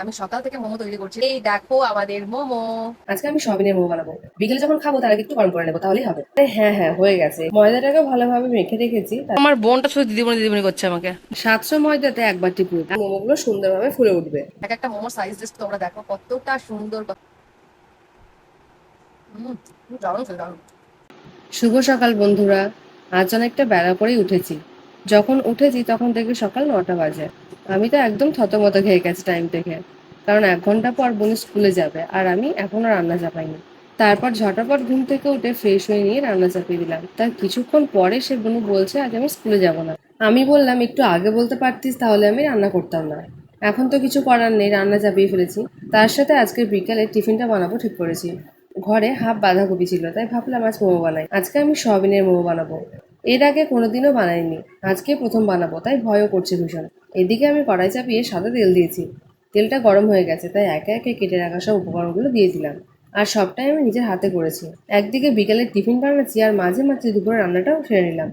আমি সকাল থেকে মোমো তৈরি করছি। এই দেখো আমাদের মোমো। আজকে আমি সয়াবিনের মোমো বানাবো। বিকেলে যখন খাবো তার আগে একটু গরম করে নেবো, তাহলেই হবে। হ্যাঁ হ্যাঁ, হয়ে গেছে। ময়দাটাকে ভালোভাবে মেখে রেখেছি। আমার বোনটা শুধু দিদিমণি দিদিমণি করছে আমাকে। 700 ময়দাতে 1 বাটি পুর, আর মোমোগুলো সুন্দরভাবে ফুলে উঠবে। এক একটা মোমোর সাইজ জাস্ট তোমরা দেখো কতটা সুন্দর। দারুণ ছিল, দারুণ। শুভ সকাল বন্ধুরা। আজ অনেকটা বেলা করেই উঠেছি। যখন উঠেছি তখন দেখি সকাল 9টা বাজে। আমি তো একদম থতমত খেয়ে গেছি টাইম দেখে। কারণ 1 ঘন্টা পর বোন স্কুলে যাবে, আর আমি এখনো রান্না চাপাইনি। তারপর ঝটাপট ঘুম থেকে উঠে ফ্রেশ হয়ে নিয়ে রান্না চাপিয়ে দিলাম। তার কিছুক্ষণ পরে সে বোন বলছে আজ আমি স্কুলে যাব না। আমি বললাম একটু আগে বলতে পারতিস, তাহলে আমি রান্না করতাম না। এখন তো কিছু করার নেই, রান্না চাপিয়ে ফেলেছি। তার সাথে আজকে বিকালে টিফিনটা বানাবো ঠিক করেছি। ঘরে হাফ বাঁধাকপি ছিল, তাই ভাবলাম আজ মোমো বানাই। আজকে আমি সয়াবিনের মোমো বানাবো। এর আগে কোনোদিনও বানাইনি, আজকে প্রথম বানাবো, তাই ভয়ও করছে ভীষণ। এদিকে আমি কড়াই চাপিয়ে সাদা তেল দিয়েছি। তেলটা গরম হয়ে গেছে, তাই একে একে কেটে রাখা সব উপকরণগুলো দিয়ে দিলাম। আর সবটাই আমি নিজের হাতে করেছি। একদিকে বিকেলের টিফিন বানাচ্ছি, আর মাঝে মাঝে দুপুরে রান্নাটাও সেরে নিলাম।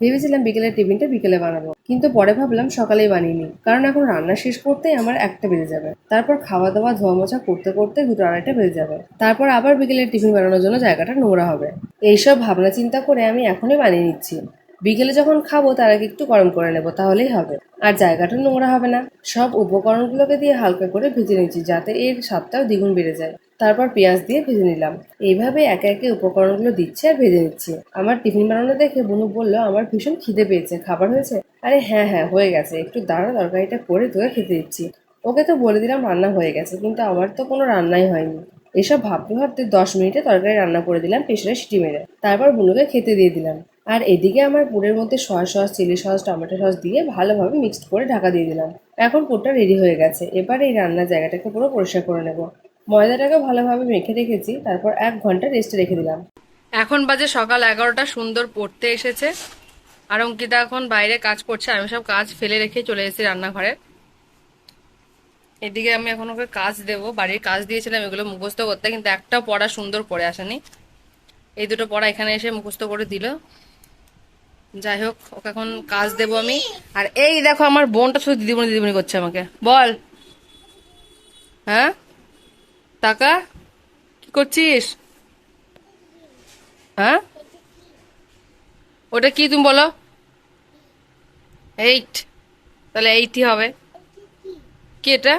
ভেবেছিলাম বিকেলের টিফিনটা বিকেলে বানাবো, কিন্তু পরে ভাবলাম সকালেই বানিয়ে নিই, কারণ এখন রান্না শেষ করতেই আমার 1টা বেজে যাবে। তারপর খাওয়া দাওয়া ধোয়া মোছা করতে করতে 2টো 2:30টা বেজে যাবে। তারপর আবার বিকেলের টিফিন বানানোর জন্য জায়গাটা নোংরা হবে। এইসব ভাবনা চিন্তা করে আমি এখনই বানিয়ে নিচ্ছি। বিকেলে যখন খাবো তার আগে একটু গরম করে নেবো, তাহলেই হবে। আর জায়গাটা নোংরা হবে না। সব উপকরণগুলোকে দিয়ে হালকা করে ভেজে নিচ্ছি, যাতে এর স্বাদটাও দ্বিগুণ বেড়ে যায়। তারপর পেঁয়াজ দিয়ে ভেজে নিলাম। এইভাবে একে একে উপকরণগুলো দিচ্ছি আর ভেজে নিচ্ছি। আমার টিফিন বানানো দেখে বুনু বলল আমার ভীষণ খিদে পেয়েছে, খাবার হয়েছে? আরে হ্যাঁ হ্যাঁ, হয়ে গেছে, একটু দাঁড়া, তরকারিটা করে তোকে খেতে দিচ্ছি। ওকে তো বলে দিলাম রান্না হয়ে গেছে, কিন্তু আমার তো কোনো রান্নাই হয়নি। এসব ভাবতে ভাবতে 10 মিনিটে তরকারি রান্না করে দিলাম প্রেসারে সিটি মেরে। তারপর বুনুকে খেতে দিয়ে দিলাম। আর এদিকে আমার পুরের মধ্যে soya sauce, chilli sauce, tomato sauce দিয়ে ভালোভাবে মিক্সড করে ঢাকা দিয়ে দিলাম। এখন পুরটা রেডি হয়ে গেছে। এবার এই রান্নার জায়গাটাকে পুরো পরিষ্কার করে নেব। ময়দাটাকে ভালোভাবে মেখে রেখেছি, তারপর 1 ঘন্টা রেস্টে রেখে দিলাম। এখন বাজে সকাল 11টা, সুন্দর পড়তে এসেছে। আর অঙ্কিতা এখন বাইরে কাজ করছে, আমি সব কাজ ফেলে রেখে চলে এসেছি রান্নাঘরে। এদিকে আমি এখন ওকে কাজ দেবো, বাড়ির কাজ দিয়েছিলাম এগুলো মুখস্থ করতে, কিন্তু একটাও পড়া সুন্দর করে আসেনি। এই দুটো পড়া এখানে এসে মুখস্থ করে দিল। যাই হোক, ওকে এখন কাজ দেবো আমি। আর এই দেখো আমার বোনটা শুধু দিদিমণি দিদিমণি করছে আমাকে। বল। হ্যাঁ, টাকা কি করছিস? হ্যাঁ, ওটা কি তুমি বলো? 8? তাহলে 8ই হবে। কি এটা?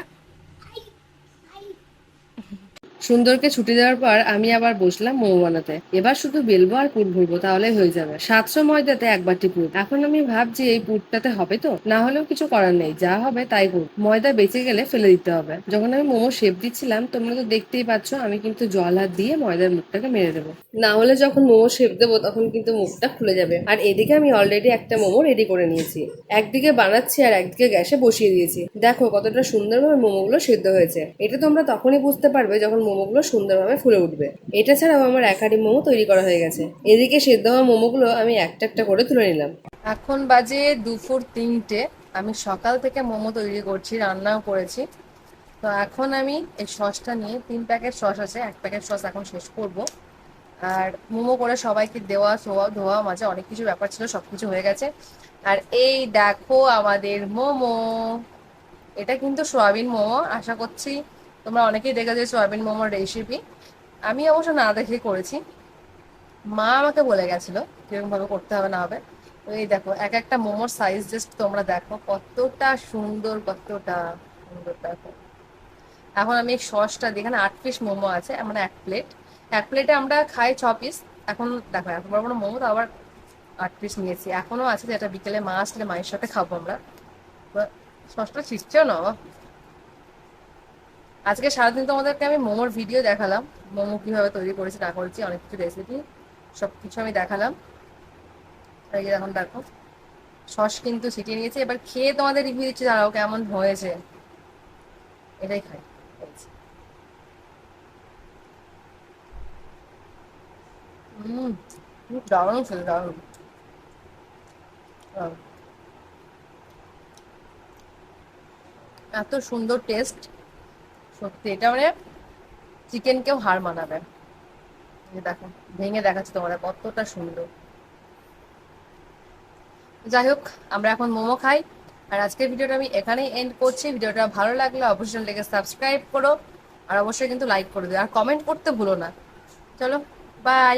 সুন্দরকে ছুটি দেওয়ার পর আমি আবার বসলাম মোমো বানাতে। এবার শুধু বেলবো আর পুর ভরবো, তাহলে হয়ে যাবে। 700 ময়দাতে 1 বাটি পুর। এখন আমি ভাবছি এই পুরটাতে হবে তো, না হলেও কিছু করার নেই, যা হবে তাই করব। ময়দা বেঁচে গেলে ফেলে দিতে হবে। যখন আমি মোমো শেপ দিচ্ছিলাম তোমরা তো দেখতেই পাচ্ছ, আমি কিন্তু জল হাত দিয়ে ময়দার মুখটাকে মেরে দেবো। না হলে যখন মোমো শেপ দেবো তখন কিন্তু মুখটা খুলে যাবে। আর এদিকে আমি অলরেডি একটা মোমো রেডি করে নিয়েছি। একদিকে বানাচ্ছি আর একদিকে গ্যাসে বসিয়ে দিয়েছি। দেখো কতটা সুন্দরভাবে মোমোগুলো সেদ্ধ হয়েছে। এটা তোমরা তখনই বুঝতে পারবে যখন মোমোগুলো সুন্দরভাবে ফুলে উঠবে। এটা ছাড়াও আমার একাডি মোমো তৈরি করা হয়ে গেছে। এদিকে সেদ্ধ হওয়া মোমোগুলো আমি একটা একটা করে তুলে নিলাম। এখন বাজে দুপুর 3টে। আমি সকাল থেকে মোমো তৈরি করছি, রান্নাও করেছি। তো এখন আমি এই সসটা নিয়ে, 3 প্যাকেট সস আছে, 1 প্যাকেট সস এখন শেষ করব। আর মোমো করে সবাইকে দেওয়া সোয়া ধোয়া মাঝে অনেক কিছু ব্যাপার ছিল, সবকিছু হয়ে গেছে। আর এই দেখো আমাদের মোমো। এটা কিন্তু সয়াবিন মোমো, আশা করছি তোমরা অনেকেই দেখেছো সয়াবিন মোমোর রেসিপি। আমি অবশ্য না দেখে করেছি, মা আমাকে বলে গেছিল কিরকম ভাবে করতে হবে না হবে। তো এই দেখো এক একটা মোমোর সাইজ জাস্ট তোমরা দেখো কতটা সুন্দর, কতটা সুন্দর দেখো। এখন আমি এই সসটা দিয়ে, এখানে 8 পিস মোমো আছে, মানে 1 প্লেট। 1 প্লেটে আমরা খাই 6 পিস। এখন দেখো এত বড় বড় মোমো, তো আবার 8 পিস নিয়েছি। এখনো আছে, যেটা বিকেলে মা আসলে মায়ের সাথে খাবো আমরা। তো সসটা ছিটছেও না বাবা। আজকে সারাদিন তোমাদেরকে আমি মোমোর ভিডিও দেখালাম, মোমো কিভাবে তৈরি করেছি না করেছি, অনেক কিছু রেসিপি সবকিছু আমি দেখালাম। এই যে এখন দেখো সস কিন্তু ছিটিয়ে নিয়েছে। এবার খেয়ে তোমাদের রিভিউ দিচ্ছি, দাঁড়াও কেমন হয়েছে। এটাই খাই। হম, দারুণ ছিল, দারুণ। দারুণ। এত সুন্দর টেস্ট, সত্যি এটা মানে চিকেনকেও হার মানাবে। এই যে দেখো, ভেঙে দেখাচ্ছি তোমরা কতটা সুন্দর। যাই হোক, আমরা এখন মোমো খাই। আর আজকের ভিডিওটা আমি এখানেই এন্ড করছি। ভিডিওটা ভালো লাগলে অবশ্যই চ্যানেলটাকে সাবস্ক্রাইব করো, আর অবশ্যই কিন্তু লাইক করে দিও, আর কমেন্ট করতে ভুলো না। চলো, বাই।